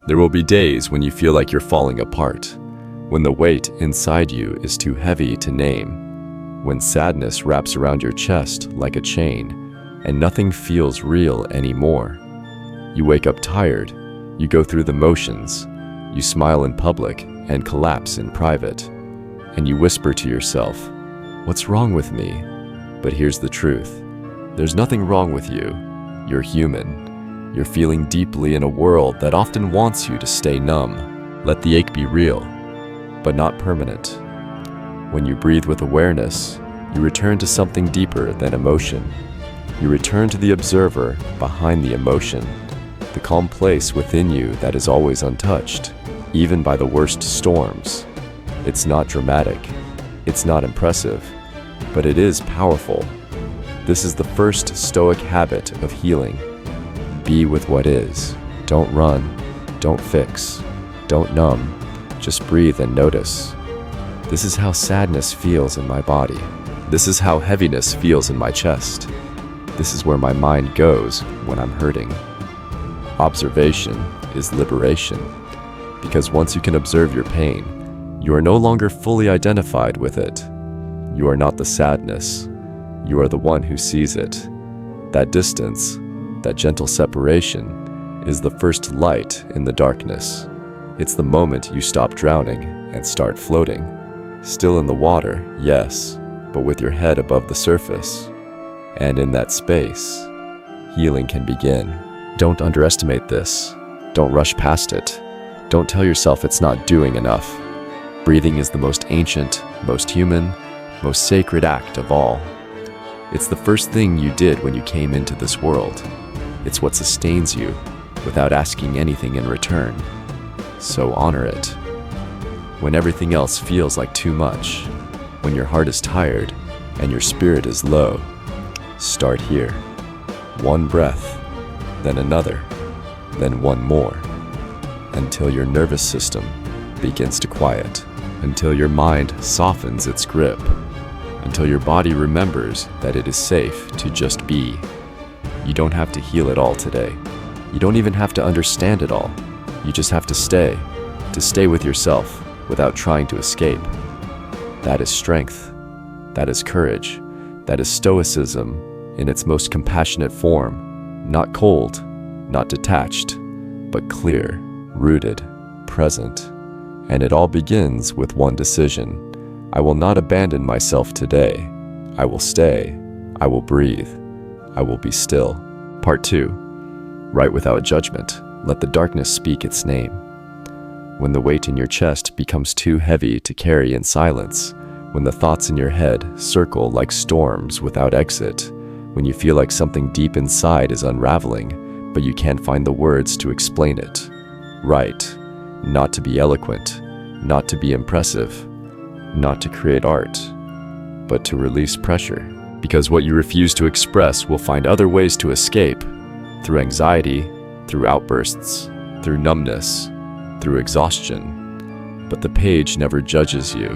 There will be days when you feel like you're falling apart, when the weight inside you is too heavy to name, when sadness wraps around your chest like a chain, and nothing feels real anymore. You wake up tired, you go through the motions, you smile in public and collapse in private, and you whisper to yourself, "What's wrong with me?" But here's the truth. There's nothing wrong with you. You're human. You're feeling deeply in a world that often wants you to stay numb. Let the ache be real, but not permanent. When you breathe with awareness, you return to something deeper than emotion. You return to the observer behind the emotion, the calm place within you that is always untouched, even by the worst storms. It's not dramatic, it's not impressive, but it is powerful. This is the first Stoic habit of healing. Be with what is. Don't run, don't fix, don't numb, just breathe and notice. This is how sadness feels in my body. This is how heaviness feels in my chest. This is where my mind goes when I'm hurting. Observation is liberation, because once you can observe your pain, you are no longer fully identified with it. You are not the sadness. You are the one who sees it. That distance, that gentle separation, is the first light in the darkness. It's the moment you stop drowning and start floating. Still in the water, yes, but with your head above the surface. And in that space, healing can begin. Don't underestimate this. Don't rush past it. Don't tell yourself it's not doing enough. Breathing is the most ancient, most human, most sacred act of all. It's the first thing you did when you came into this world. It's what sustains you without asking anything in return. So honor it. When everything else feels like too much, when your heart is tired and your spirit is low, start here. One breath, then another, then one more, until your nervous system begins to quiet, until your mind softens its grip, until your body remembers that it is safe to just be. You don't have to heal it all today. You don't even have to understand it all. You just have to stay with yourself without trying to escape. That is strength. That is courage. That is Stoicism in its most compassionate form. Not cold, not detached, but clear, rooted, present. And it all begins with one decision. I will not abandon myself today. I will stay. I will breathe. I will be still. Part 2. Write without judgment. Let the darkness speak its name. When the weight in your chest becomes too heavy to carry in silence, when the thoughts in your head circle like storms without exit, when you feel like something deep inside is unraveling, but you can't find the words to explain it. Write, not to be eloquent, not to be impressive, not to create art, but to release pressure. Because what you refuse to express will find other ways to escape, through anxiety, through outbursts, through numbness, through exhaustion. But the page never judges you.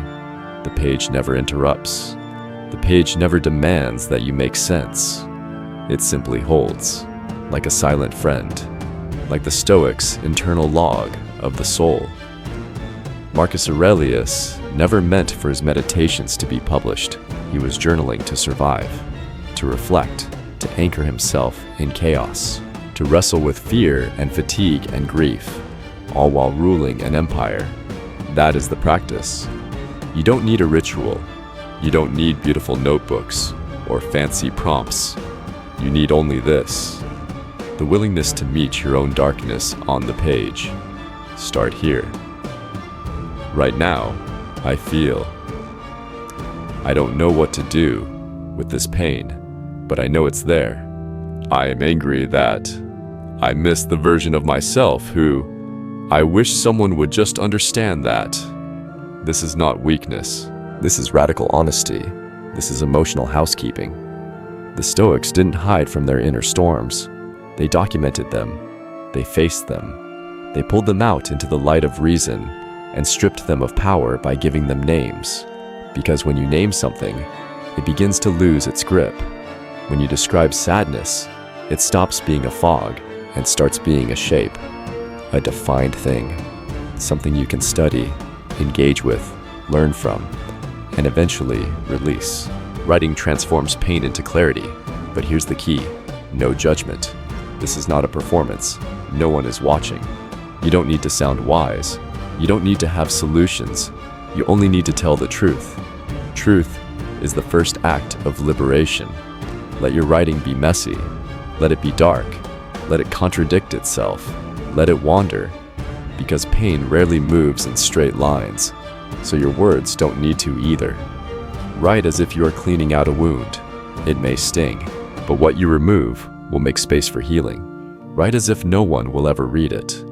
The page never interrupts. The page never demands that you make sense. It simply holds, like a silent friend, like the Stoics' internal log of the soul. Marcus Aurelius never meant for his meditations to be published. He was journaling to survive, to reflect, to anchor himself in chaos, to wrestle with fear and fatigue and grief, all while ruling an empire. That is the practice. You don't need a ritual. You don't need beautiful notebooks or fancy prompts. You need only this: the willingness to meet your own darkness on the page. Start here. Right now, I feel. I don't know what to do with this pain, but I know it's there. I am angry that I miss the version of myself who I wish someone would just understand that. This is not weakness. This is radical honesty. This is emotional housekeeping. The Stoics didn't hide from their inner storms. They documented them. They faced them. They pulled them out into the light of reason and stripped them of power by giving them names. Because when you name something, it begins to lose its grip. When you describe sadness, it stops being a fog and starts being a shape. a defined thing, something you can study, engage with, learn from, and eventually release. Writing transforms pain into clarity, but here's the key: no judgment. This is not a performance. No one is watching. You don't need to sound wise. You don't need to have solutions. You only need to tell the truth. Truth is the first act of liberation. Let your writing be messy. Let it be dark. Let it contradict itself. Let it wander, because pain rarely moves in straight lines, so your words don't need to either. Write as if you are cleaning out a wound. It may sting, but what you remove will make space for healing. Write as if no one will ever read it,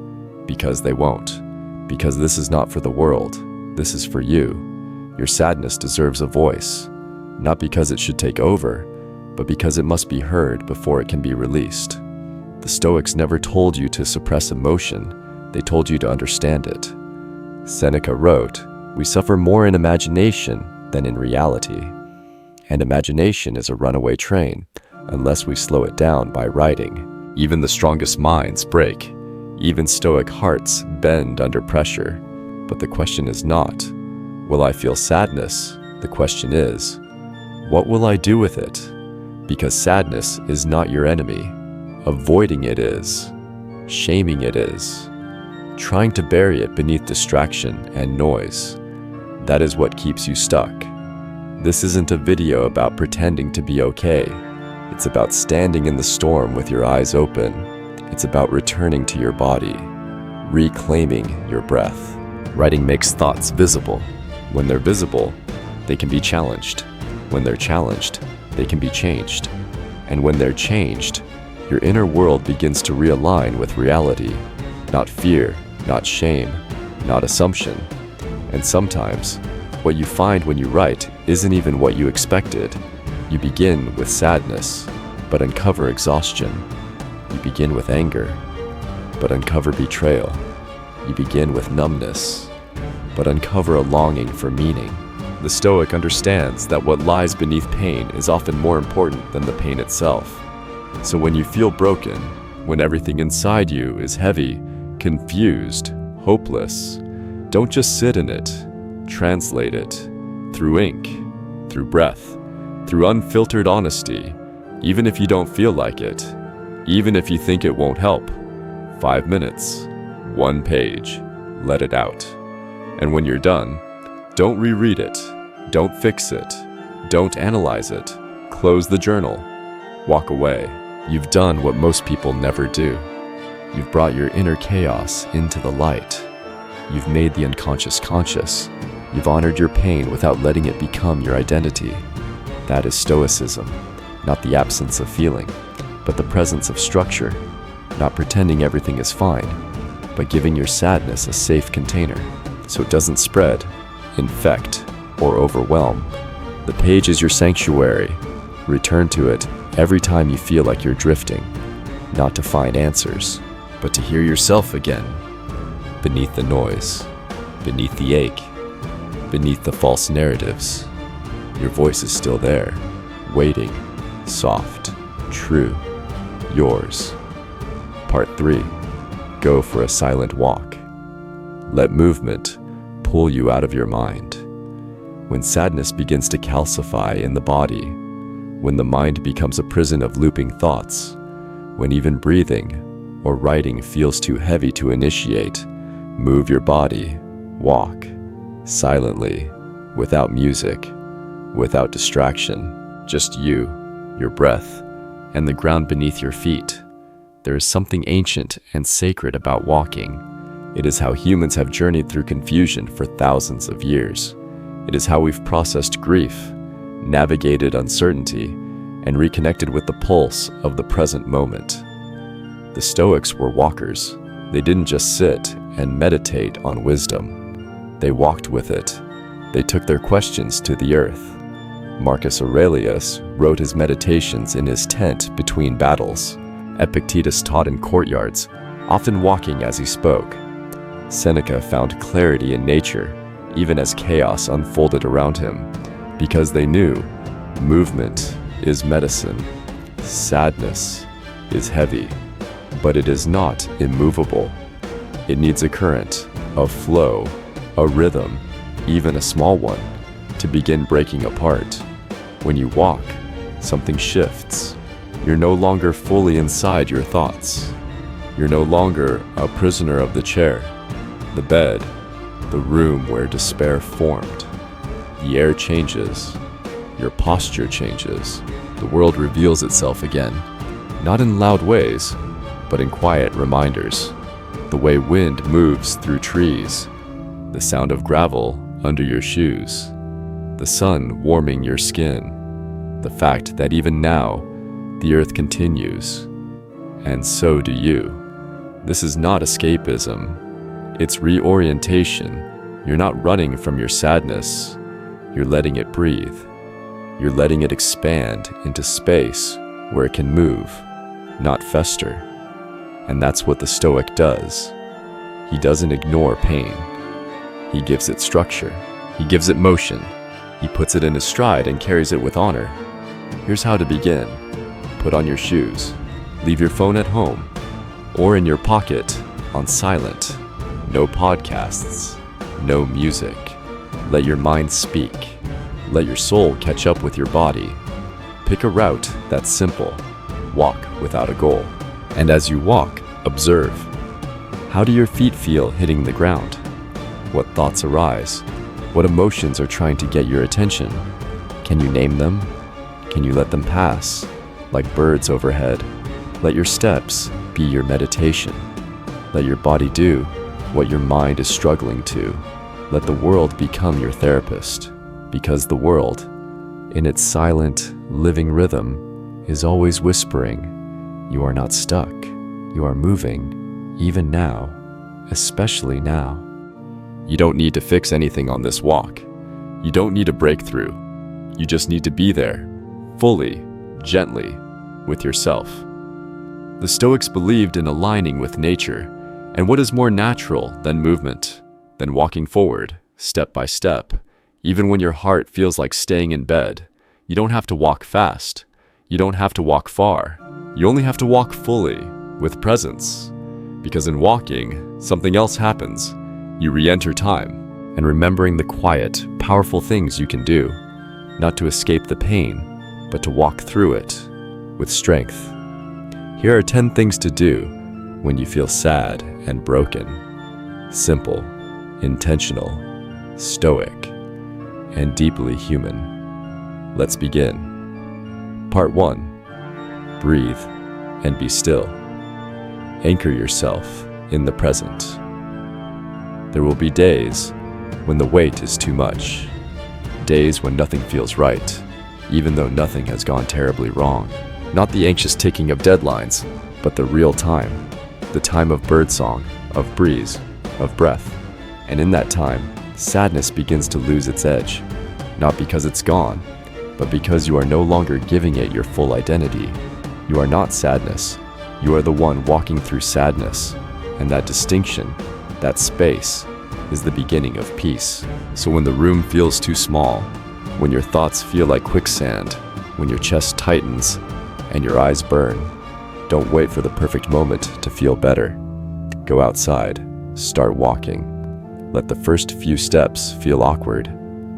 because they won't. Because this is not for the world, this is for you. Your sadness deserves a voice, not because it should take over, but because it must be heard before it can be released. The Stoics never told you to suppress emotion, they told you to understand it. Seneca wrote, "We suffer more in imagination than in reality." And imagination is a runaway train, unless we slow it down by writing. Even the strongest minds break. Even Stoic hearts bend under pressure. But the question is not, will I feel sadness? The question is, what will I do with it? Because sadness is not your enemy. Avoiding it is. Shaming it is. Trying to bury it beneath distraction and noise. That is what keeps you stuck. This isn't a video about pretending to be okay. It's about standing in the storm with your eyes open. It's about returning to your body, reclaiming your breath. Writing makes thoughts visible. When they're visible, they can be challenged. When they're challenged, they can be changed. And when they're changed, your inner world begins to realign with reality. Not fear, not shame, not assumption. And sometimes, what you find when you write isn't even what you expected. You begin with sadness, but uncover exhaustion. You begin with anger, but uncover betrayal. You begin with numbness, but uncover a longing for meaning. The Stoic understands that what lies beneath pain is often more important than the pain itself. So when you feel broken, when everything inside you is heavy, confused, hopeless, don't just sit in it. Translate it through ink, through breath, through unfiltered honesty, even if you don't feel like it, even if you think it won't help. 5 minutes, 1 page, let it out. And when you're done, don't reread it, don't fix it, don't analyze it, close the journal, walk away. You've done what most people never do. You've brought your inner chaos into the light. You've made the unconscious conscious. You've honored your pain without letting it become your identity. That is Stoicism, not the absence of feeling, but the presence of structure, not pretending everything is fine, but giving your sadness a safe container so it doesn't spread, infect, or overwhelm. The page is your sanctuary. Return to it every time you feel like you're drifting, not to find answers, but to hear yourself again, beneath the noise, beneath the ache, beneath the false narratives. Your voice is still there, waiting, soft, true, yours. Part 3. Go for a silent walk. Let movement pull you out of your mind. When sadness begins to calcify in the body, when the mind becomes a prison of looping thoughts, when even breathing or writing feels too heavy to initiate, move your body, walk, silently, without music, without distraction, just you, your breath, and the ground beneath your feet. There is something ancient and sacred about walking. It is how humans have journeyed through confusion for thousands of years. It is how we've processed grief, navigated uncertainty, and reconnected with the pulse of the present moment. The Stoics were walkers. They didn't just sit and meditate on wisdom. They walked with it. They took their questions to the earth. Marcus Aurelius wrote his meditations in his tent between battles. Epictetus taught in courtyards, often walking as he spoke. Seneca found clarity in nature, even as chaos unfolded around him, because they knew movement is medicine, sadness is heavy, but it is not immovable. It needs a current, a flow, a rhythm, even a small one, to begin breaking apart. When you walk, something shifts. You're no longer fully inside your thoughts. You're no longer a prisoner of the chair, the bed, the room where despair formed. The air changes. Your posture changes. The world reveals itself again, not in loud ways, but in quiet reminders. The way wind moves through trees, the sound of gravel under your shoes, the sun warming your skin, the fact that even now, the earth continues, and so do you. This is not escapism. It's reorientation. You're not running from your sadness. You're letting it breathe. You're letting it expand into space where it can move, not fester. And that's what the Stoic does. He doesn't ignore pain. He gives it structure. He gives it motion. He puts it in his stride and carries it with honor. Here's how to begin. Put on your shoes. Leave your phone at home or in your pocket on silent. No podcasts. No music. Let your mind speak. Let your soul catch up with your body. Pick a route that's simple. Walk without a goal. And as you walk, observe. How do your feet feel hitting the ground? What thoughts arise? What emotions are trying to get your attention? Can you name them? Can you let them pass, like birds overhead? Let your steps be your meditation. Let your body do what your mind is struggling to. Let the world become your therapist, because the world, in its silent, living rhythm, is always whispering, you are not stuck. You are moving, even now, especially now. You don't need to fix anything on this walk. You don't need a breakthrough. You just need to be there, fully, gently, with yourself. The Stoics believed in aligning with nature, and what is more natural than movement, than walking forward, step by step, even when your heart feels like staying in bed. You don't have to walk fast. You don't have to walk far. You only have to walk fully, with presence. Because in walking, something else happens. You re-enter time, and remembering the quiet, powerful things you can do, not to escape the pain, but to walk through it with strength. Here are 10 things to do when you feel sad and broken. Simple, intentional, stoic, and deeply human. Let's begin. Part 1. Breathe and be still. Anchor yourself in the present. There will be days when the weight is too much. Days when nothing feels right, even though nothing has gone terribly wrong. Not the anxious ticking of deadlines, but the real time. The time of birdsong, of breeze, of breath. And in that time, sadness begins to lose its edge. Not because it's gone, but because you are no longer giving it your full identity. You are not sadness. You are the one walking through sadness. And that distinction, that space, is the beginning of peace. So when the room feels too small, when your thoughts feel like quicksand, when your chest tightens and your eyes burn, don't wait for the perfect moment to feel better. Go outside, start walking. Let the first few steps feel awkward,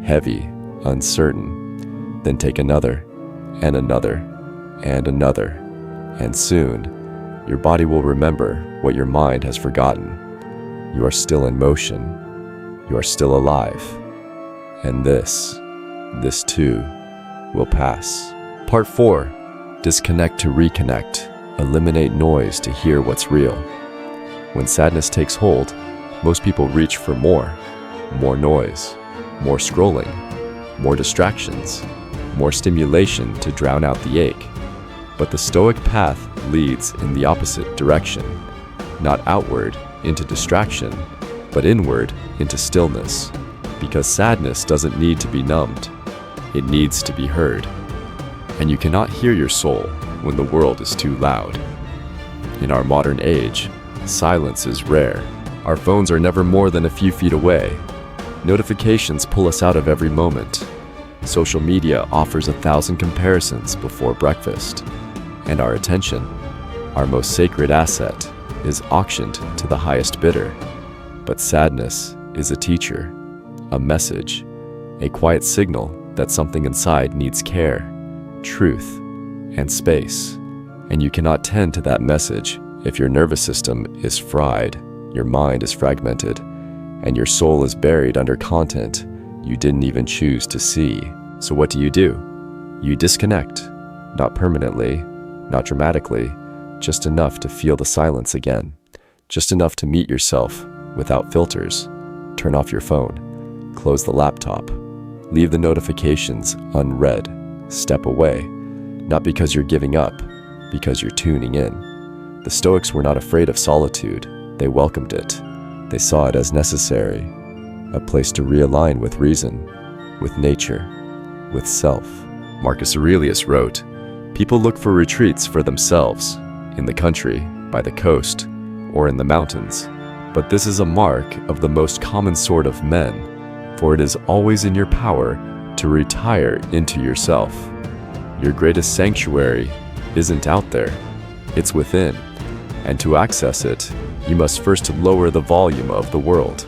heavy, uncertain. Then take another, and another, and another. And soon, your body will remember what your mind has forgotten. You are still in motion. You are still alive. And this too, will pass. Part 4. Disconnect to reconnect. Eliminate noise to hear what's real. When sadness takes hold, most people reach for more noise, more scrolling, more distractions, more stimulation to drown out the ache. But the Stoic path leads in the opposite direction, not outward into distraction, but inward into stillness, because sadness doesn't need to be numbed, it needs to be heard. And you cannot hear your soul when the world is too loud. In our modern age, silence is rare. Our phones are never more than a few feet away. Notifications pull us out of every moment. Social media offers 1,000 comparisons before breakfast. And our attention, our most sacred asset, is auctioned to the highest bidder, but sadness is a teacher, a message, a quiet signal that something inside needs care, truth, and space. And you cannot tend to that message if your nervous system is fried, your mind is fragmented, and your soul is buried under content you didn't even choose to see. So what do? You disconnect, not permanently, not dramatically, just enough to feel the silence again, just enough to meet yourself without filters. Turn off your phone, close the laptop, leave the notifications unread, step away, not because you're giving up, because you're tuning in. The Stoics were not afraid of solitude, they welcomed it. They saw it as necessary, a place to realign with reason, with nature, with self. Marcus Aurelius wrote, "People look for retreats for themselves, in the country, by the coast, or in the mountains. But this is a mark of the most common sort of men, for it is always in your power to retire into yourself. Your greatest sanctuary isn't out there, it's within, and to access it, you must first lower the volume of the world.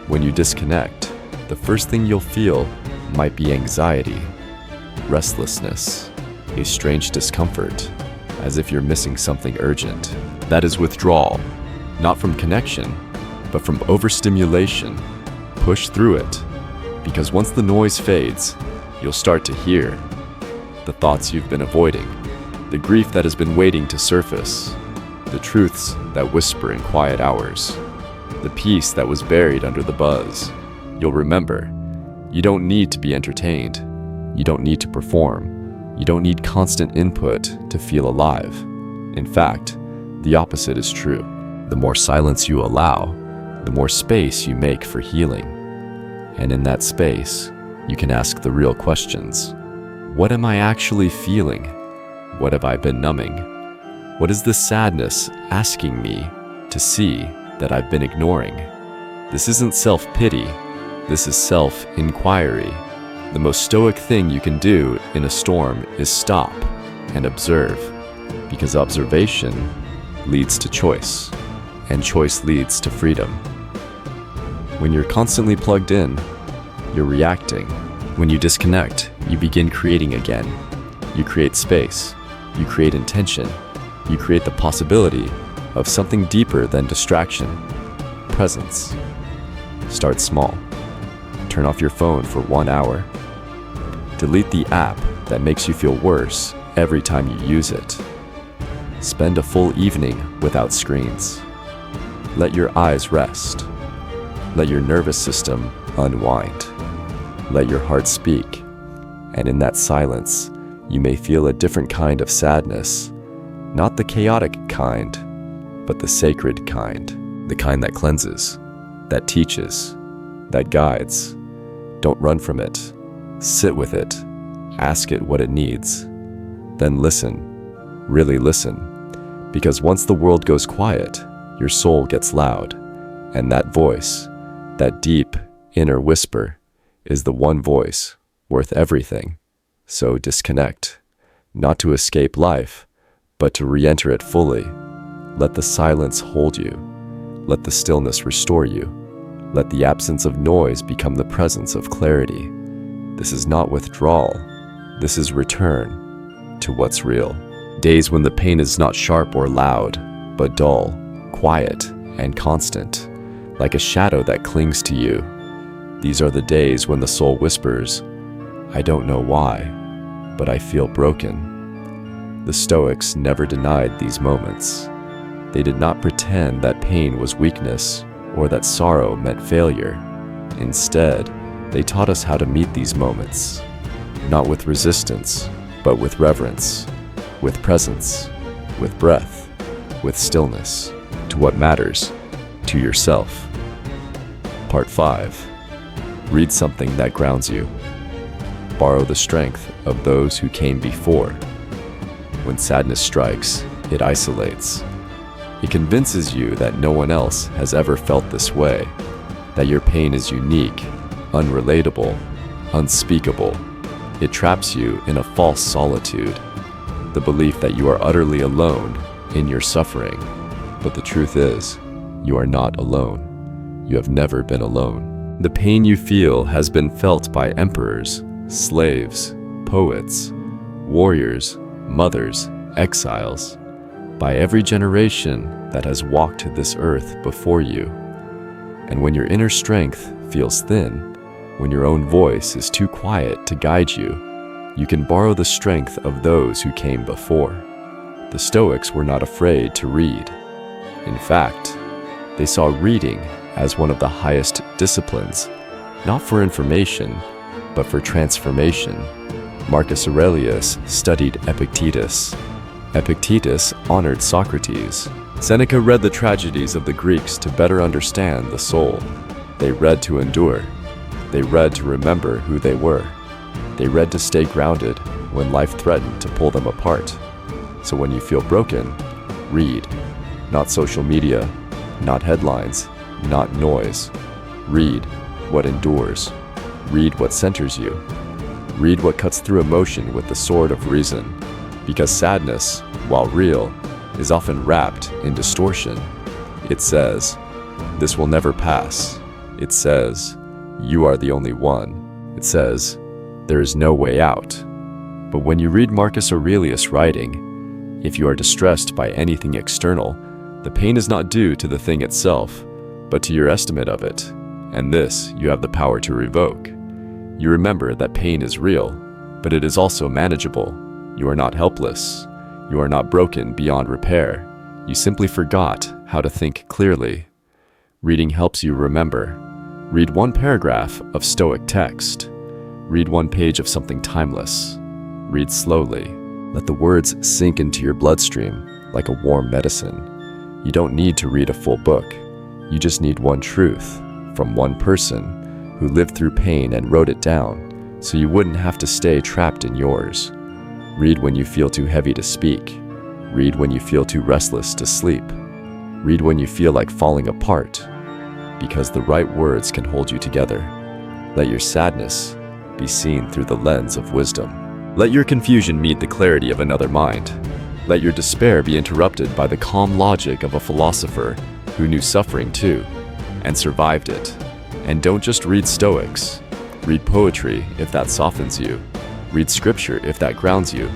When you disconnect, the first thing you'll feel might be anxiety, restlessness, a strange discomfort, as if you're missing something urgent. That is withdrawal, not from connection, but from overstimulation. Push through it, because once the noise fades, you'll start to hear the thoughts you've been avoiding, the grief that has been waiting to surface, the truths that whisper in quiet hours, the peace that was buried under the buzz. You'll remember, you don't need to be entertained, you don't need to perform, you don't need constant input to feel alive. In fact, the opposite is true. The more silence you allow, the more space you make for healing. And in that space, you can ask the real questions. What am I actually feeling? What have I been numbing? What is this sadness asking me to see that I've been ignoring? This isn't self-pity, this is self-inquiry. The most stoic thing you can do in a storm is stop and observe, because observation leads to choice, and choice leads to freedom. When you're constantly plugged in, you're reacting. When you disconnect, you begin creating again. You create space, you create intention, you create the possibility of something deeper than distraction, presence. Start small. Turn off your phone for 1 hour. Delete the app that makes you feel worse every time you use it. Spend a full evening without screens. Let your eyes rest. Let your nervous system unwind. Let your heart speak. And in that silence, you may feel a different kind of sadness. Not the chaotic kind, but the sacred kind. The kind that cleanses, that teaches, that guides. Don't run from it. Sit with it. Ask it what it needs. Then listen. Really listen. Because once the world goes quiet, your soul gets loud. And that voice, that deep inner whisper, is the one voice worth everything. So disconnect, not to escape life, but to re-enter it fully. Let the silence hold you. Let the stillness restore you. Let the absence of noise become the presence of clarity. This is not withdrawal. This is return to what's real. Days when the pain is not sharp or loud, but dull, quiet, and constant, like a shadow that clings to you. These are the days when the soul whispers, I don't know why, but I feel broken. The Stoics never denied these moments. They did not pretend that pain was weakness or that sorrow meant failure. Instead, they taught us how to meet these moments, not with resistance, but with reverence, with presence, with breath, with stillness, to what matters, to yourself. Part 5. Read something that grounds you. Borrow the strength of those who came before. When sadness strikes, it isolates. It convinces you that no one else has ever felt this way, that your pain is unique, unrelatable, unspeakable. It traps you in a false solitude, the belief that you are utterly alone in your suffering. But the truth is, you are not alone. You have never been alone. The pain you feel has been felt by emperors, slaves, poets, warriors, mothers, exiles, by every generation that has walked this earth before you. And when your inner strength feels thin, when your own voice is too quiet to guide you, you can borrow the strength of those who came before. The Stoics were not afraid to read. In fact, they saw reading as one of the highest disciplines, not for information, but for transformation. Marcus Aurelius studied Epictetus. Epictetus honored Socrates. Seneca read the tragedies of the Greeks to better understand the soul. They read to endure. They read to remember who they were. They read to stay grounded when life threatened to pull them apart. So when you feel broken, read. Not social media, not headlines, not noise. Read what endures. Read what centers you. Read what cuts through emotion with the sword of reason. Because sadness, while real, is often wrapped in distortion. It says, "This will never pass." It says, "You are the only one." It says, "There is no way out." But when you read Marcus Aurelius writing, if you are distressed by anything external, the pain is not due to the thing itself, but to your estimate of it, and this you have the power to revoke. You remember that pain is real, but it is also manageable. You are not helpless. You are not broken beyond repair. You simply forgot how to think clearly. Reading helps you remember. Read one paragraph of Stoic text. Read one page of something timeless. Read slowly. Let the words sink into your bloodstream like a warm medicine. You don't need to read a full book. You just need one truth from one person who lived through pain and wrote it down so you wouldn't have to stay trapped in yours. Read when you feel too heavy to speak. Read when you feel too restless to sleep. Read when you feel like falling apart, because the right words can hold you together. Let your sadness be seen through the lens of wisdom. Let your confusion meet the clarity of another mind. Let your despair be interrupted by the calm logic of a philosopher who knew suffering too, and survived it. And don't just read Stoics. Read poetry if that softens you. Read scripture if that grounds you.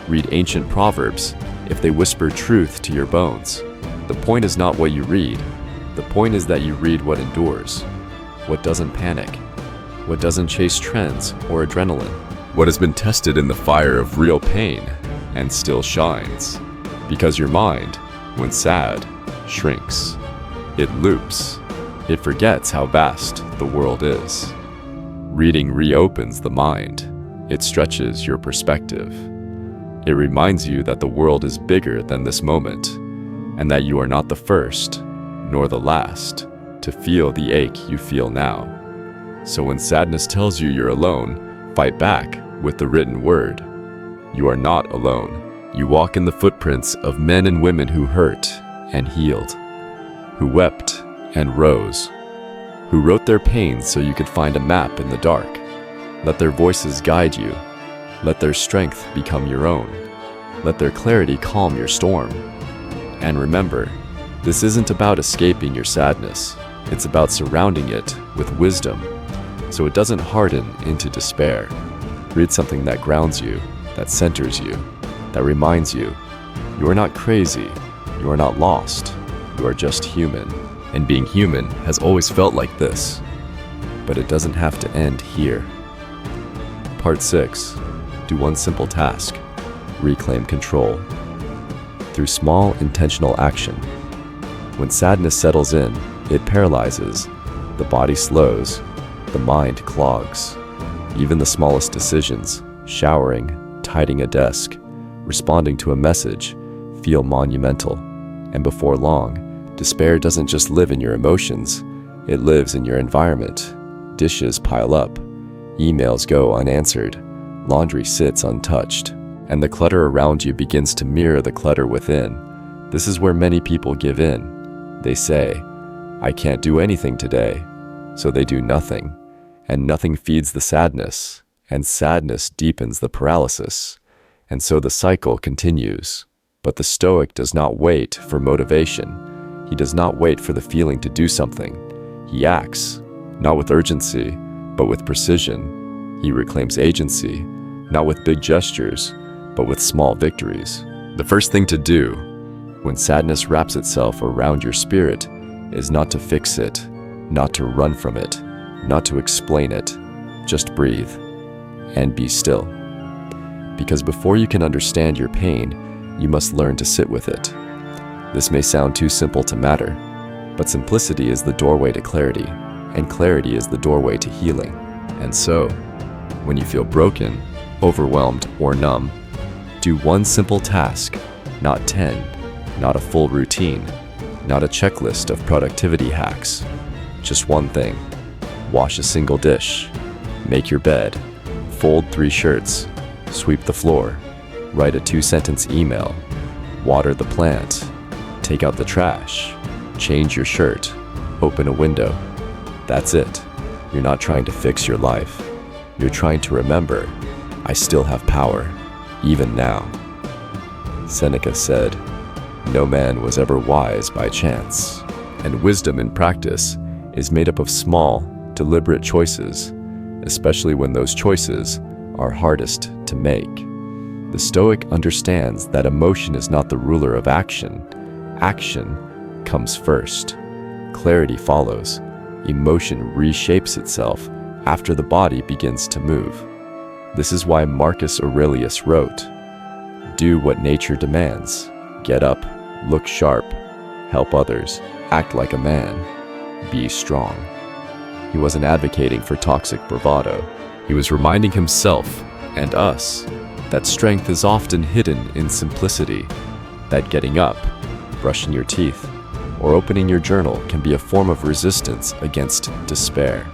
Read ancient proverbs if they whisper truth to your bones. The point is not what you read. The point is that you read what endures, what doesn't panic, what doesn't chase trends or adrenaline, what has been tested in the fire of real pain and still shines. Because your mind, when sad, shrinks. It loops. It forgets how vast the world is. Reading reopens the mind. It stretches your perspective. It reminds you that the world is bigger than this moment, and that you are not the first, nor the last, to feel the ache you feel now. So when sadness tells you you're alone, fight back with the written word. You are not alone. You walk in the footprints of men and women who hurt and healed, who wept and rose, who wrote their pains so you could find a map in the dark. Let their voices guide you. Let their strength become your own. Let their clarity calm your storm. And remember, this isn't about escaping your sadness. It's about surrounding it with wisdom, so it doesn't harden into despair. Read something that grounds you, that centers you, that reminds you, you are not crazy, you are not lost, you are just human. And being human has always felt like this, but it doesn't have to end here. Part 6. Do one simple task. Reclaim control. Through small, intentional action. When sadness settles in, it paralyzes. The body slows. The mind clogs. Even the smallest decisions, showering, tidying a desk, responding to a message, feel monumental. And before long, despair doesn't just live in your emotions. It lives in your environment. Dishes pile up. Emails go unanswered, laundry sits untouched, and the clutter around you begins to mirror the clutter within. This is where many people give in. They say, "I can't do anything today," so they do nothing, and nothing feeds the sadness, and sadness deepens the paralysis, and so the cycle continues. But the Stoic does not wait for motivation. He does not wait for the feeling to do something. He acts, not with urgency, but with precision. He reclaims agency, not with big gestures, but with small victories. The first thing to do when sadness wraps itself around your spirit is not to fix it, not to run from it, not to explain it. Just breathe and be still. Because before you can understand your pain, you must learn to sit with it. This may sound too simple to matter, but simplicity is the doorway to clarity, and clarity is the doorway to healing. And so, when you feel broken, overwhelmed, or numb, do one simple task, not 10, not a full routine, not a checklist of productivity hacks. Just one thing. Wash a single dish, make your bed, fold 3 shirts, sweep the floor, write a 2-sentence email, water the plant, take out the trash, change your shirt, open a window. That's it. You're not trying to fix your life. You're trying to remember, I still have power, even now. Seneca said, "No man was ever wise by chance." And wisdom in practice is made up of small, deliberate choices, especially when those choices are hardest to make. The Stoic understands that emotion is not the ruler of action. Action comes first. Clarity follows. Emotion reshapes itself after the body begins to move. This is why Marcus Aurelius wrote, "Do what nature demands. Get up, look sharp, help others, act like a man, be strong." He wasn't advocating for toxic bravado. He was reminding himself and us that strength is often hidden in simplicity, that getting up, brushing your teeth, or opening your journal can be a form of resistance against despair.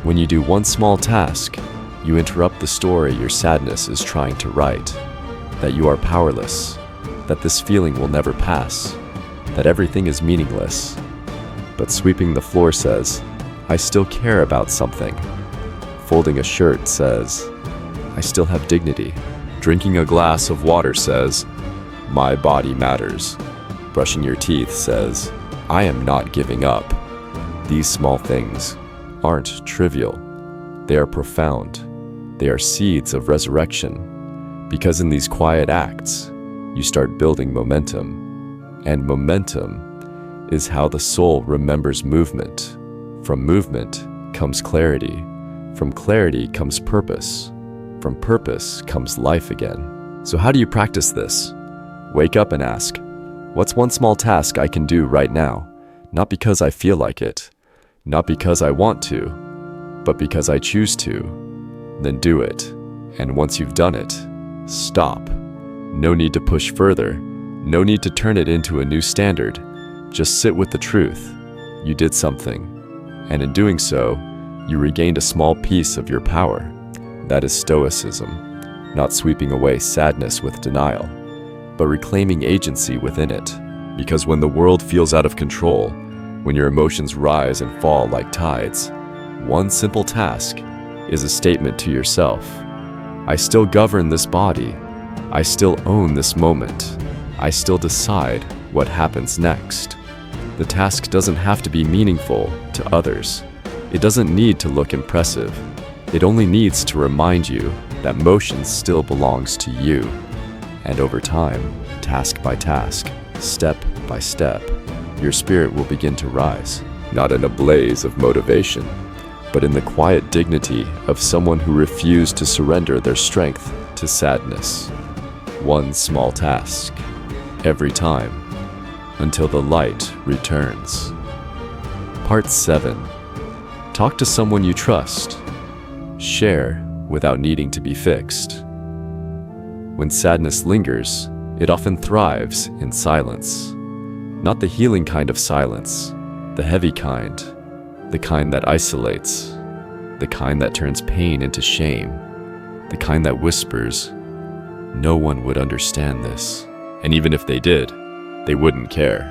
When you do one small task, you interrupt the story your sadness is trying to write, that you are powerless, that this feeling will never pass, that everything is meaningless. But sweeping the floor says, I still care about something. Folding a shirt says, I still have dignity. Drinking a glass of water says, my body matters. Brushing your teeth says, I am not giving up. These small things aren't trivial. They are profound. They are seeds of resurrection. Because in these quiet acts, you start building momentum. And momentum is how the soul remembers movement. From movement comes clarity. From clarity comes purpose. From purpose comes life again. So how do you practice this? Wake up and ask, what's one small task I can do right now? Not because I feel like it, not because I want to, but because I choose to. Then do it. And once you've done it, stop. No need to push further. No need to turn it into a new standard. Just sit with the truth. You did something. And in doing so, you regained a small piece of your power. That is Stoicism, not sweeping away sadness with denial, but reclaiming agency within it. Because when the world feels out of control, when your emotions rise and fall like tides, one simple task is a statement to yourself. I still govern this body. I still own this moment. I still decide what happens next. The task doesn't have to be meaningful to others. It doesn't need to look impressive. It only needs to remind you that motion still belongs to you. And over time, task by task, step by step, your spirit will begin to rise, not in a blaze of motivation, but in the quiet dignity of someone who refused to surrender their strength to sadness. One small task, every time, until the light returns. Part 7. Talk to someone you trust. Share without needing to be fixed. When sadness lingers, it often thrives in silence. Not the healing kind of silence, the heavy kind, the kind that isolates, the kind that turns pain into shame, the kind that whispers, no one would understand this. And even if they did, they wouldn't care.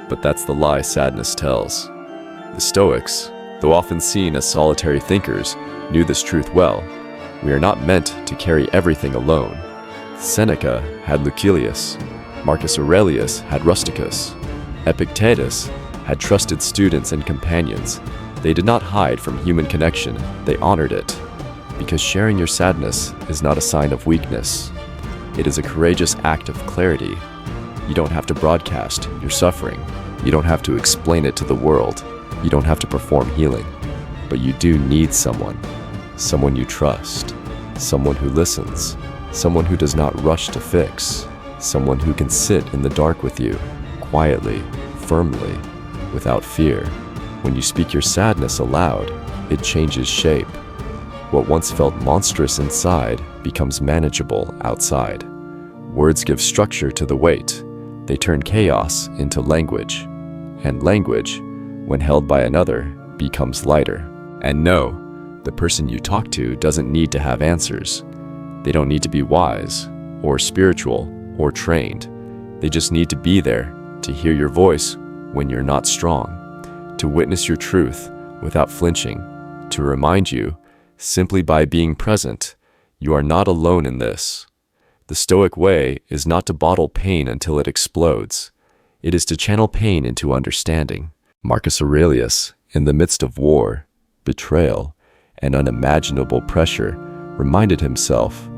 But that's the lie sadness tells. The Stoics, though often seen as solitary thinkers, knew this truth well. We are not meant to carry everything alone. Seneca had Lucilius, Marcus Aurelius had Rusticus, Epictetus had trusted students and companions. They did not hide from human connection, they honored it. Because sharing your sadness is not a sign of weakness. It is a courageous act of clarity. You don't have to broadcast your suffering. You don't have to explain it to the world. You don't have to perform healing. But you do need someone you trust, someone who listens, someone who does not rush to fix, someone who can sit in the dark with you, quietly, firmly, without fear. When you speak your sadness aloud, it changes shape. What once felt monstrous inside becomes manageable outside. Words give structure to the weight. They turn chaos into language. And language, when held by another, becomes lighter. And no, the person you talk to doesn't need to have answers. They don't need to be wise, or spiritual, or trained. They just need to be there, to hear your voice when you're not strong, to witness your truth without flinching, to remind you, simply by being present, you are not alone in this. The Stoic way is not to bottle pain until it explodes. It is to channel pain into understanding. Marcus Aurelius, in the midst of war, betrayal, and unimaginable pressure, reminded himself,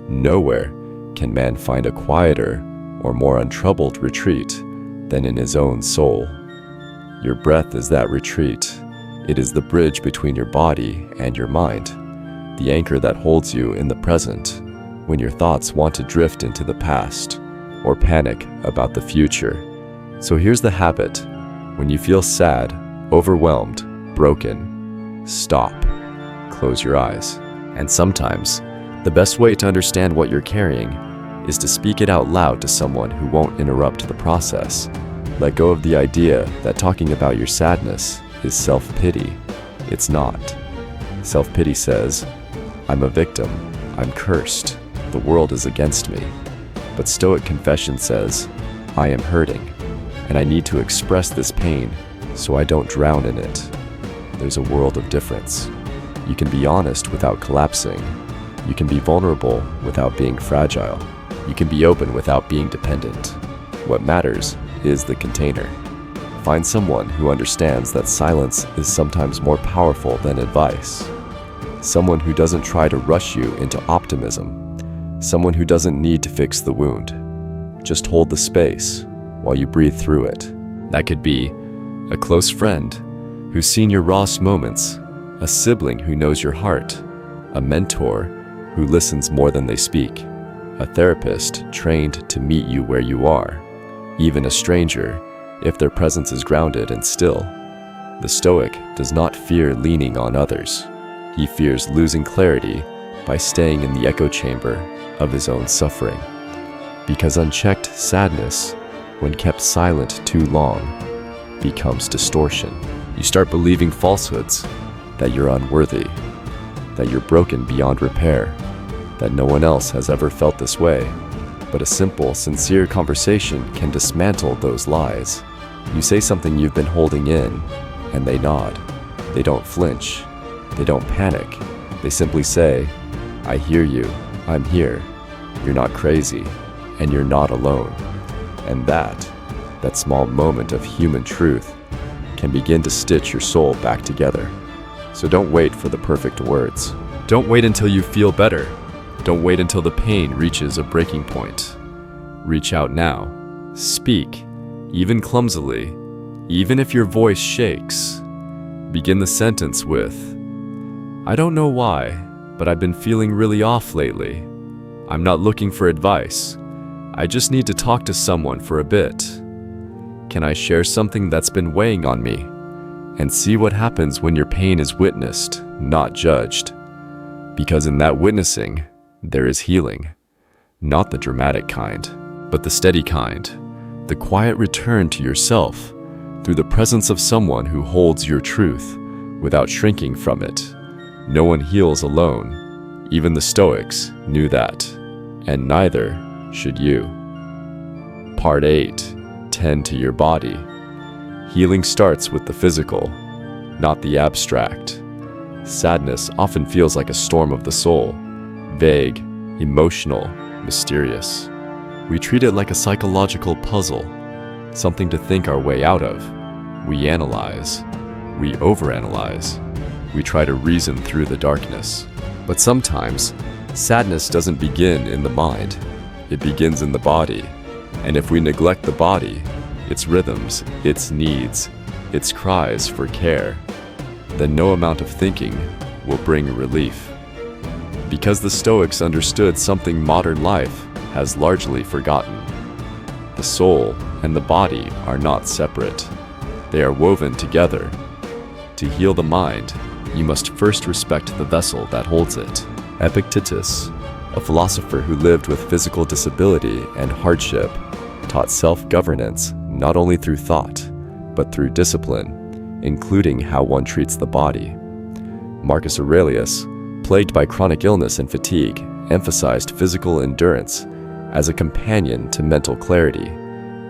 nowhere can man find a quieter or more untroubled retreat than in his own soul. Your breath is that retreat. It is the bridge between your body and your mind, the anchor that holds you in the present when your thoughts want to drift into the past or panic about the future. So here's the habit. When you feel sad, overwhelmed, broken, stop. Close your eyes. And sometimes, the best way to understand what you're carrying is to speak it out loud to someone who won't interrupt the process. Let go of the idea that talking about your sadness is self-pity. It's not. Self-pity says, I'm a victim, I'm cursed, the world is against me. But Stoic confession says, I am hurting, and I need to express this pain so I don't drown in it. There's a world of difference. You can be honest without collapsing. You can be vulnerable without being fragile. You can be open without being dependent. What matters is the container. Find someone who understands that silence is sometimes more powerful than advice. Someone who doesn't try to rush you into optimism. Someone who doesn't need to fix the wound. Just hold the space while you breathe through it. That could be a close friend who's seen your rawest moments, a sibling who knows your heart, a mentor who listens more than they speak, a therapist trained to meet you where you are, even a stranger if their presence is grounded and still. The Stoic does not fear leaning on others. He fears losing clarity by staying in the echo chamber of his own suffering. Because unchecked sadness, when kept silent too long, becomes distortion. You start believing falsehoods, that you're unworthy, that you're broken beyond repair, that no one else has ever felt this way. But a simple, sincere conversation can dismantle those lies. You say something you've been holding in, and they nod. They don't flinch. They don't panic. They simply say, I hear you. I'm here. You're not crazy, and you're not alone. And that small moment of human truth can begin to stitch your soul back together. So don't wait for the perfect words. Don't wait until you feel better. Don't wait until the pain reaches a breaking point. Reach out now. Speak, even clumsily, even if your voice shakes. Begin the sentence with, I don't know why, but I've been feeling really off lately. I'm not looking for advice. I just need to talk to someone for a bit. Can I share something that's been weighing on me? And see what happens when your pain is witnessed, not judged. Because in that witnessing, there is healing. Not the dramatic kind, but the steady kind. The quiet return to yourself through the presence of someone who holds your truth without shrinking from it. No one heals alone. Even the Stoics knew that, and neither should you. Part 8. Tend to your body. Healing starts with the physical, not the abstract. Sadness often feels like a storm of the soul, vague, emotional, mysterious. We treat it like a psychological puzzle, something to think our way out of. We analyze. We overanalyze. We try to reason through the darkness. But sometimes, sadness doesn't begin in the mind. It begins in the body. And if we neglect the body, its rhythms, its needs, its cries for care, then no amount of thinking will bring relief. Because the Stoics understood something modern life has largely forgotten. The soul and the body are not separate. They are woven together. To heal the mind, you must first respect the vessel that holds it. Epictetus, a philosopher who lived with physical disability and hardship, taught self-governance not only through thought, but through discipline, including how one treats the body. Marcus Aurelius, plagued by chronic illness and fatigue, emphasized physical endurance as a companion to mental clarity.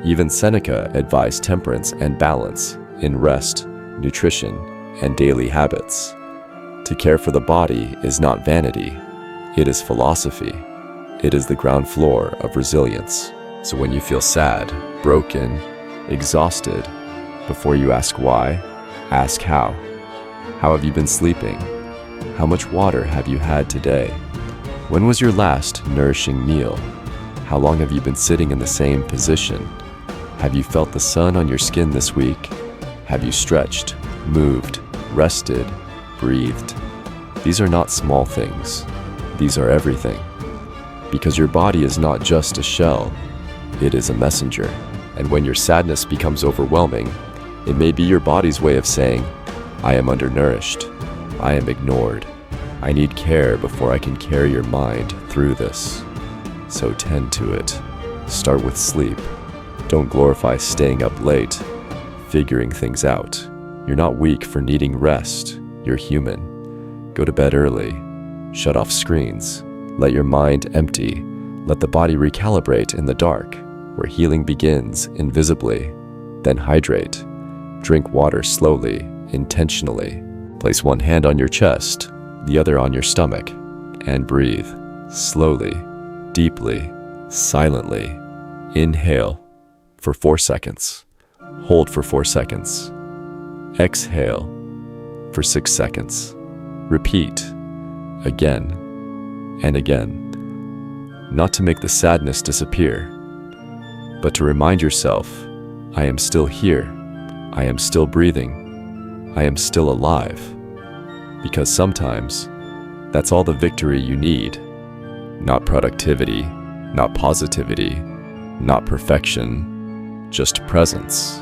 Even Seneca advised temperance and balance in rest, nutrition, and daily habits. To care for the body is not vanity, it is philosophy. It is the ground floor of resilience. So when you feel sad, broken, exhausted, before you ask why, ask how. How have you been sleeping? How much water have you had today? When was your last nourishing meal? How long have you been sitting in the same position? Have you felt the sun on your skin this week? Have you stretched, moved, rested, breathed? These are not small things. These are everything. Because your body is not just a shell, it is a messenger. And when your sadness becomes overwhelming, it may be your body's way of saying, I am undernourished. I am ignored. I need care before I can carry your mind through this. So tend to it. Start with sleep. Don't glorify staying up late, figuring things out. You're not weak for needing rest. You're human. Go to bed early. Shut off screens. Let your mind empty. Let the body recalibrate in the dark, where healing begins invisibly. Then hydrate. Drink water slowly, intentionally. Place one hand on your chest, the other on your stomach, and breathe. Slowly, deeply, silently. Inhale for 4 seconds. Hold for 4 seconds. Exhale for 6 seconds. Repeat again and again. Not to make the sadness disappear, but to remind yourself, I am still here. I am still breathing. I am still alive. Because sometimes, that's all the victory you need. Not productivity, not positivity, not perfection, just presence.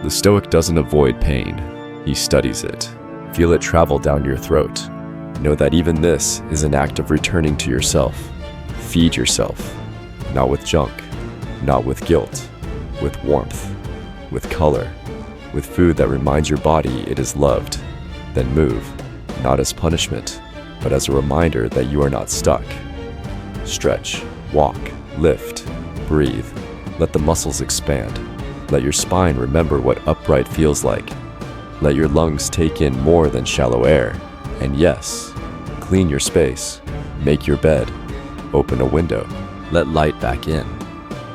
The Stoic doesn't avoid pain, he studies it. Feel it travel down your throat. Know that even this is an act of returning to yourself. Feed yourself, not with junk, not with guilt, with warmth, with color, with food that reminds your body it is loved. Then move, not as punishment, but as a reminder that you are not stuck. Stretch, walk, lift, breathe. Let the muscles expand. Let your spine remember what upright feels like. Let your lungs take in more than shallow air. And yes, clean your space, make your bed, open a window, let light back in.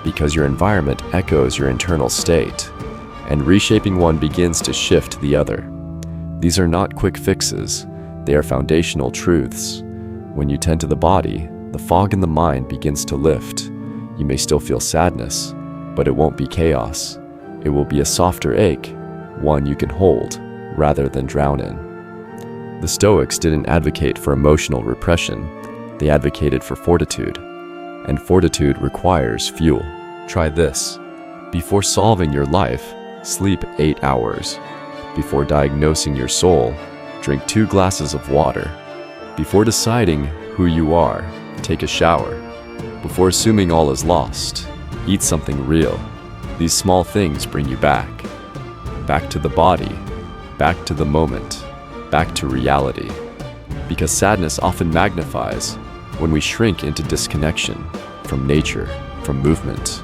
Because your environment echoes your internal state, and reshaping one begins to shift the other. These are not quick fixes, they are foundational truths. When you tend to the body, the fog in the mind begins to lift. You may still feel sadness, but it won't be chaos. It will be a softer ache, one you can hold, rather than drown in. The Stoics didn't advocate for emotional repression, they advocated for fortitude. And fortitude requires fuel. Try this. Before solving your life, sleep 8 hours. Before diagnosing your soul, drink 2 glasses of water. Before deciding who you are, take a shower. Before assuming all is lost, eat something real. These small things bring you back. Back to the body, back to the moment, back to reality. Because sadness often magnifies when we shrink into disconnection from nature, from movement,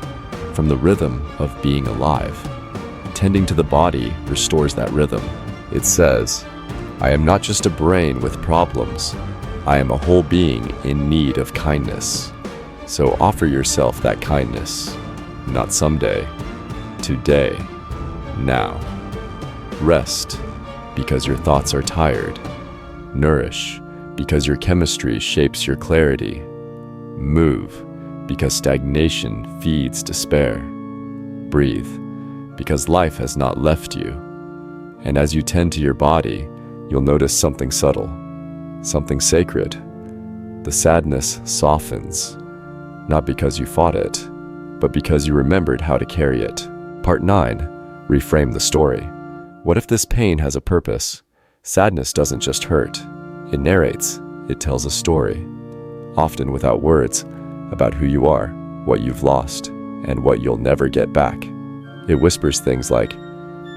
from the rhythm of being alive. Tending to the body restores that rhythm. It says, I am not just a brain with problems. I am a whole being in need of kindness. So offer yourself that kindness, not someday, today, now. Rest, because your thoughts are tired. Nourish, because your chemistry shapes your clarity. Move, because stagnation feeds despair. Breathe, because life has not left you. And as you tend to your body, you'll notice something subtle, something sacred. The sadness softens, not because you fought it, but because you remembered how to carry it. Part 9. Reframe the story. What if this pain has a purpose? Sadness doesn't just hurt. It narrates. It tells a story, often without words, about who you are, what you've lost, and what you'll never get back. It whispers things like,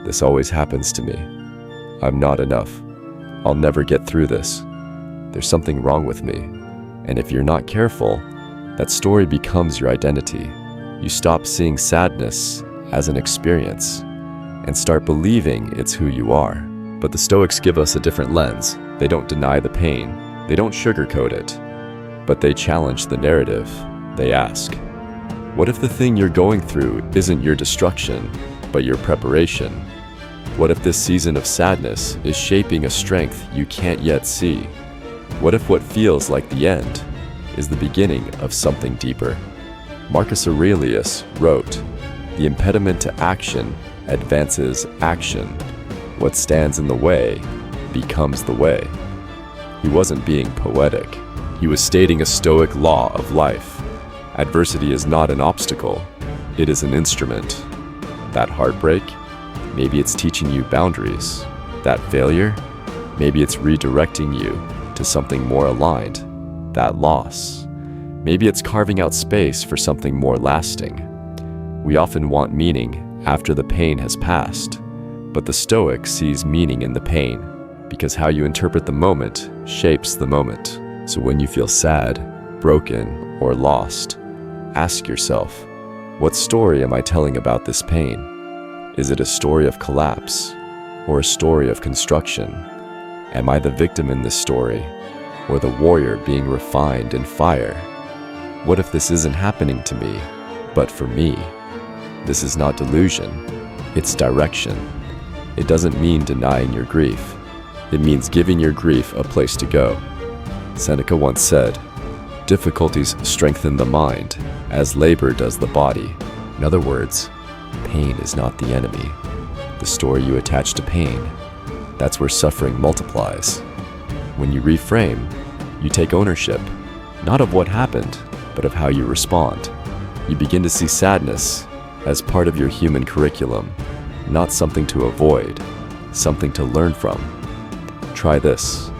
"This always happens to me. I'm not enough. I'll never get through this. There's something wrong with me." And if you're not careful, that story becomes your identity. You stop seeing sadness as an experience and start believing it's who you are. But the Stoics give us a different lens. They don't deny the pain. They don't sugarcoat it. But they challenge the narrative. They ask, what if the thing you're going through isn't your destruction, but your preparation? What if this season of sadness is shaping a strength you can't yet see? What if what feels like the end is the beginning of something deeper? Marcus Aurelius wrote, "The impediment to action advances action. What stands in the way becomes the way." He wasn't being poetic. He was stating a Stoic law of life. Adversity is not an obstacle. It is an instrument. That heartbreak, maybe it's teaching you boundaries. That failure, maybe it's redirecting you to something more aligned. That loss, maybe it's carving out space for something more lasting. We often want meaning after the pain has passed, but the Stoic sees meaning in the pain, because how you interpret the moment shapes the moment. So when you feel sad, broken, or lost, ask yourself, what story am I telling about this pain? Is it a story of collapse or a story of construction? Am I the victim in this story or the warrior being refined in fire? What if this isn't happening to me, but for me? This is not delusion, it's direction. It doesn't mean denying your grief. It means giving your grief a place to go. Seneca once said, "Difficulties strengthen the mind, as labor does the body." In other words, pain is not the enemy. The story you attach to pain, that's where suffering multiplies. When you reframe, you take ownership, not of what happened, but of how you respond. You begin to see sadness as part of your human curriculum, not something to avoid, something to learn from. Try this.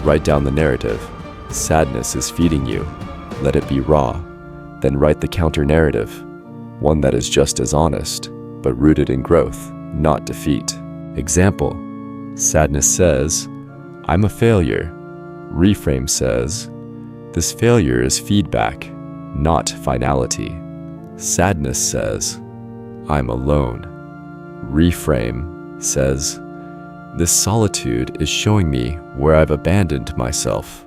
Write down the narrative. Sadness is feeding you. Let it be raw. Then write the counter-narrative, one that is just as honest, but rooted in growth, not defeat. Example, sadness says, "I'm a failure." Reframe says, "This failure is feedback, not finality." Sadness says, "I'm alone." Reframe says, "This solitude is showing me where I've abandoned myself."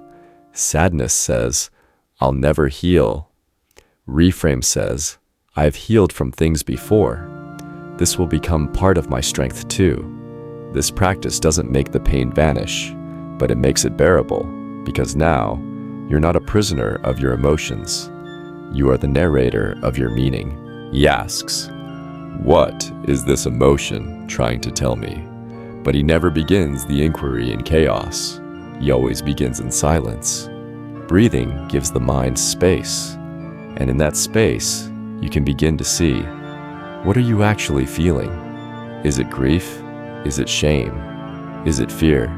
Sadness says, "I'll never heal." Reframe says, "I've healed from things before. This will become part of my strength too." This practice doesn't make the pain vanish, but it makes it bearable, because now you're not a prisoner of your emotions. You are the narrator of your meaning. He asks, "What is this emotion trying to tell me?" But he never begins the inquiry in chaos. He always begins in silence. Breathing gives the mind space, and in that space, you can begin to see, what are you actually feeling? Is it grief? Is it shame? Is it fear?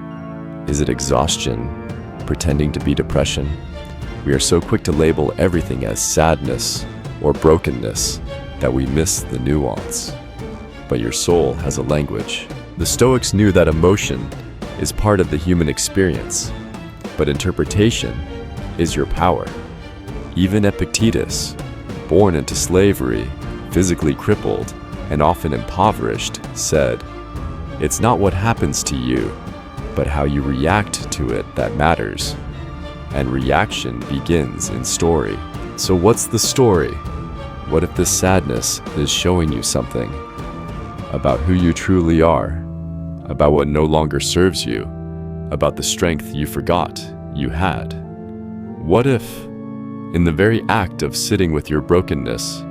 Is it exhaustion, pretending to be depression? We are so quick to label everything as sadness or brokenness that we miss the nuance. But your soul has a language. The Stoics knew that emotion is part of the human experience, but interpretation is your power. Even Epictetus, born into slavery, physically crippled, and often impoverished, said, "It's not what happens to you, but how you react to it that matters." And reaction begins in story. So what's the story? What if this sadness is showing you something? about who you truly are, about what no longer serves you, about the strength you forgot you had. What if, in the very act of sitting with your brokenness,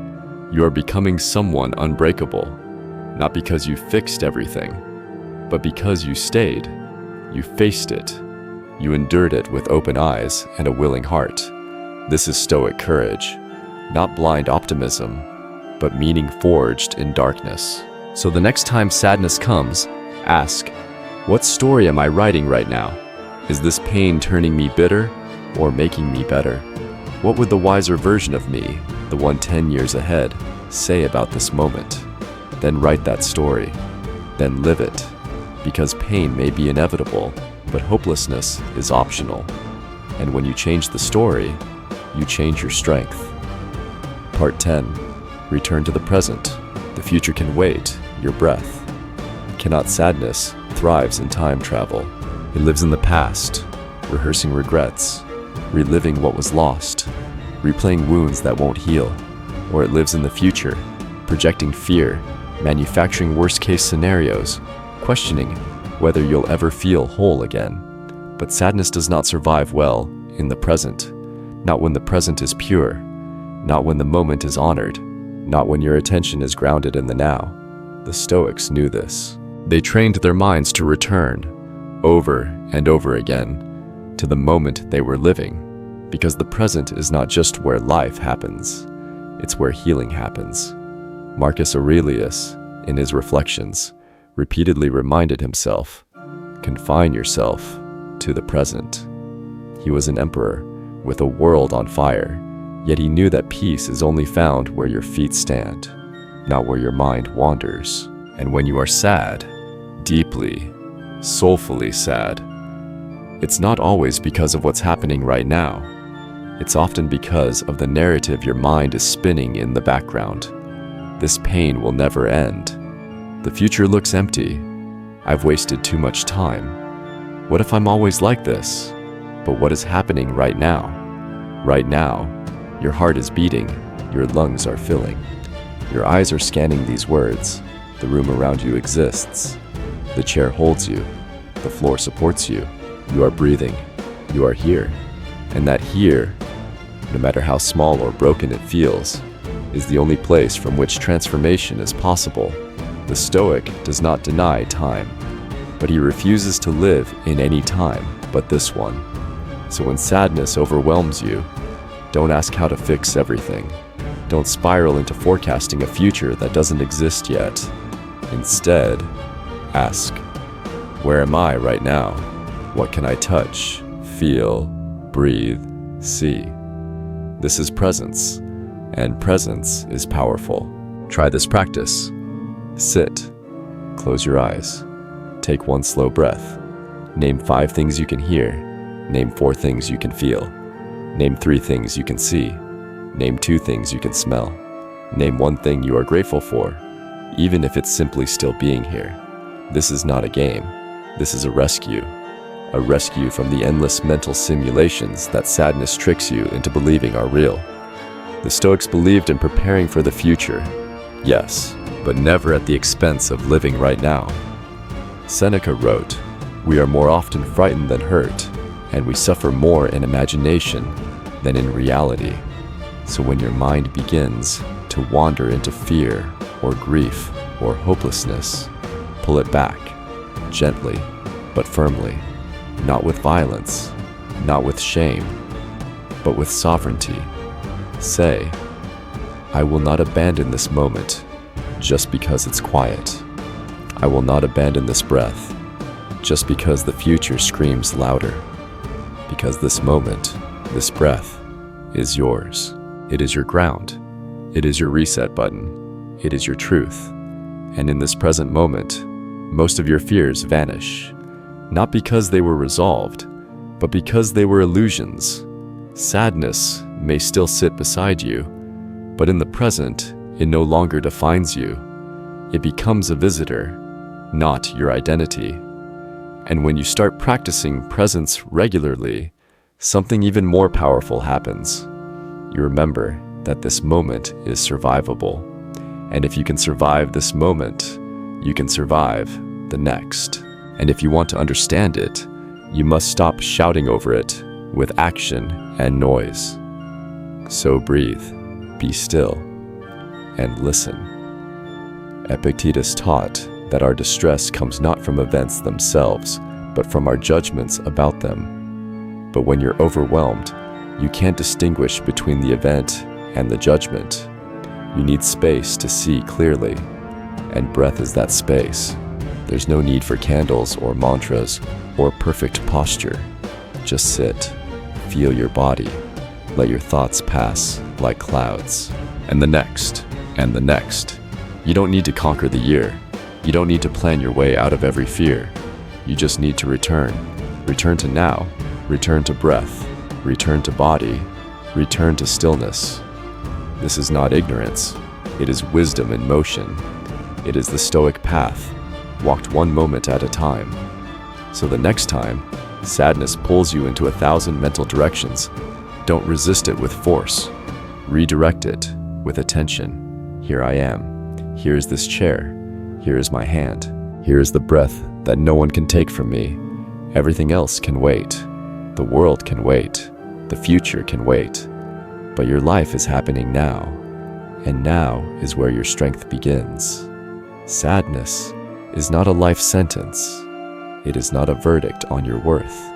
you are becoming someone unbreakable, not because you fixed everything, but because you stayed, you faced it, you endured it with open eyes and a willing heart. This is Stoic courage, not blind optimism, but meaning forged in darkness. So the next time sadness comes, ask, what story am I writing right now? Is this pain turning me bitter or making me better? What would the wiser version of me, the one 10 years ahead, say about this moment? Then write that story. Then live it. Because pain may be inevitable, but hopelessness is optional. And when you change the story, you change your strength. Part 10. Return to the present. The future can wait, your breath. Cannot sadness thrives in time travel. It lives in the past, rehearsing regrets, reliving what was lost, replaying wounds that won't heal. Or it lives in the future, projecting fear, manufacturing worst-case scenarios, questioning whether you'll ever feel whole again. But sadness does not survive well in the present, not when the present is pure, not when the moment is honored, not when your attention is grounded in the now. The Stoics knew this. They trained their minds to return, over and over again, to the moment they were living, because the present is not just where life happens, it's where healing happens. Marcus Aurelius, in his Reflections, repeatedly reminded himself, confine yourself to the present. He was an emperor with a world on fire, yet he knew that peace is only found where your feet stand, not where your mind wanders. And when you are sad, deeply, soulfully sad, it's not always because of what's happening right now. It's often because of the narrative your mind is spinning in the background. This pain will never end. The future looks empty. I've wasted too much time. What if I'm always like this? But what is happening right now? Right now, your heart is beating, your lungs are filling. Your eyes are scanning these words. The room around you exists. The chair holds you. The floor supports you. You are breathing. You are here. And that here, no matter how small or broken it feels, is the only place from which transformation is possible. The Stoic does not deny time, but he refuses to live in any time but this one. So when sadness overwhelms you, don't ask how to fix everything. Don't spiral into forecasting a future that doesn't exist yet. Instead, ask, where am I right now? What can I touch, feel, breathe, see? This is presence, and presence is powerful. Try this practice. Sit. Close your eyes. Take one slow breath. Name 5 things you can hear. Name 4 things you can feel. Name 3 things you can see. Name 2 things you can smell. Name 1 thing you are grateful for, even if it's simply still being here. This is not a game. This is a rescue. A rescue from the endless mental simulations that sadness tricks you into believing are real. The Stoics believed in preparing for the future, yes, but never at the expense of living right now. Seneca wrote, "We are more often frightened than hurt, and we suffer more in imagination than in reality." So when your mind begins to wander into fear or grief or hopelessness, pull it back, gently but firmly, not with violence, not with shame, but with sovereignty. Say, I will not abandon this moment just because it's quiet. I will not abandon this breath just because the future screams louder. Because this moment, this breath, is yours. It is your ground. It is your reset button. It is your truth. And in this present moment, most of your fears vanish. Not because they were resolved, but because they were illusions. Sadness may still sit beside you, but in the present, it no longer defines you. It becomes a visitor, not your identity. And when you start practicing presence regularly, something even more powerful happens. You remember that this moment is survivable. And if you can survive this moment, you can survive the next. And if you want to understand it, you must stop shouting over it with action and noise. So breathe, be still, and listen. Epictetus taught that our distress comes not from events themselves, but from our judgments about them. But when you're overwhelmed, you can't distinguish between the event and the judgment. You need space to see clearly, and breath is that space. There's no need for candles or mantras or perfect posture. Just sit, feel your body, let your thoughts pass like clouds. And the next, and the next. You don't need to conquer the year. You don't need to plan your way out of every fear. You just need to return. Return to now, return to breath, return to body, return to stillness. This is not ignorance. It is wisdom in motion. It is the Stoic path, walked one moment at a time. So the next time sadness pulls you into 1,000 mental directions, don't resist it with force. Redirect it with attention. Here I am. Here is this chair. Here is my hand. Here is the breath that no one can take from me. Everything else can wait. The world can wait. The future can wait. But your life is happening now. And now is where your strength begins. Sadness is not a life sentence. It is not a verdict on your worth.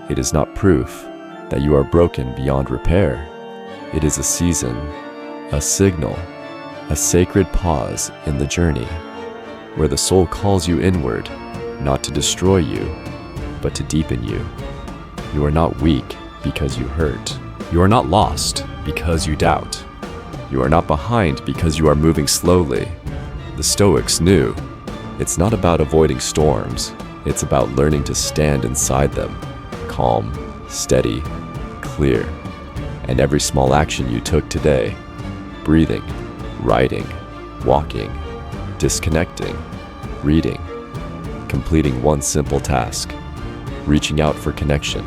It is not proof that you are broken beyond repair. It is a season, a signal, a sacred pause in the journey, where the soul calls you inward, not to destroy you, but to deepen you. You are not weak because you hurt. You are not lost because you doubt. You are not behind because you are moving slowly. The Stoics knew it's not about avoiding storms. It's about learning to stand inside them, calm, steady, clear. And every small action you took today, breathing, writing, walking, disconnecting, reading, completing one simple task, reaching out for connection,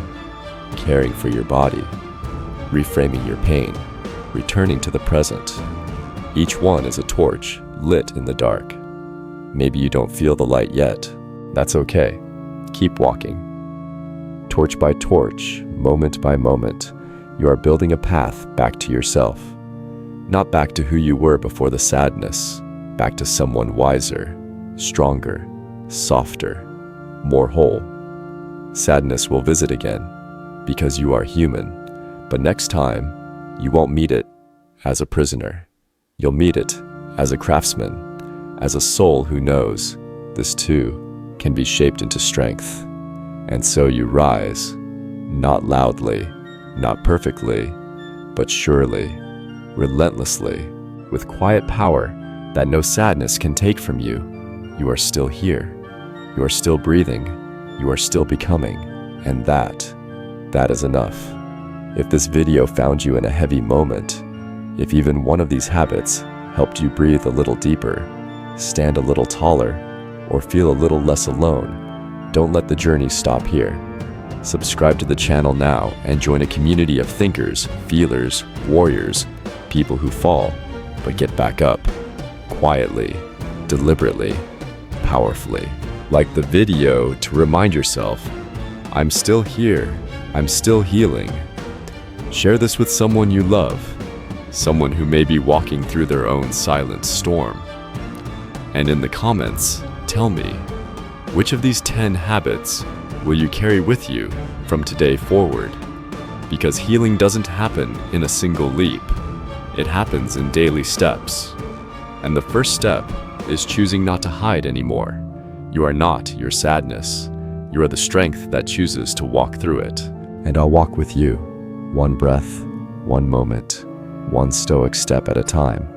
caring for your body, reframing your pain, returning to the present. Each one is a torch lit in the dark. Maybe you don't feel the light yet. That's okay. Keep walking. Torch by torch, moment by moment, you are building a path back to yourself. Not back to who you were before the sadness, back to someone wiser, stronger, softer, more whole. Sadness will visit again, because you are human, but next time, you won't meet it as a prisoner. You'll meet it as a craftsman, as a soul who knows this too can be shaped into strength. And so you rise, not loudly, not perfectly, but surely, relentlessly, with quiet power that no sadness can take from you. You are still here. You are still breathing. You are still becoming. And that is enough. If this video found you in a heavy moment, if even one of these habits helped you breathe a little deeper, stand a little taller, or feel a little less alone, don't let the journey stop here. Subscribe to the channel now and join a community of thinkers, feelers, warriors, people who fall, but get back up, quietly, deliberately, powerfully. Like the video to remind yourself, I'm still here, I'm still healing. Share this with someone you love, someone who may be walking through their own silent storm. And in the comments, tell me, which of these 10 habits will you carry with you from today forward? Because healing doesn't happen in a single leap. It happens in daily steps. And the first step is choosing not to hide anymore. You are not your sadness. You are the strength that chooses to walk through it. And I'll walk with you, one breath, one moment, one stoic step at a time.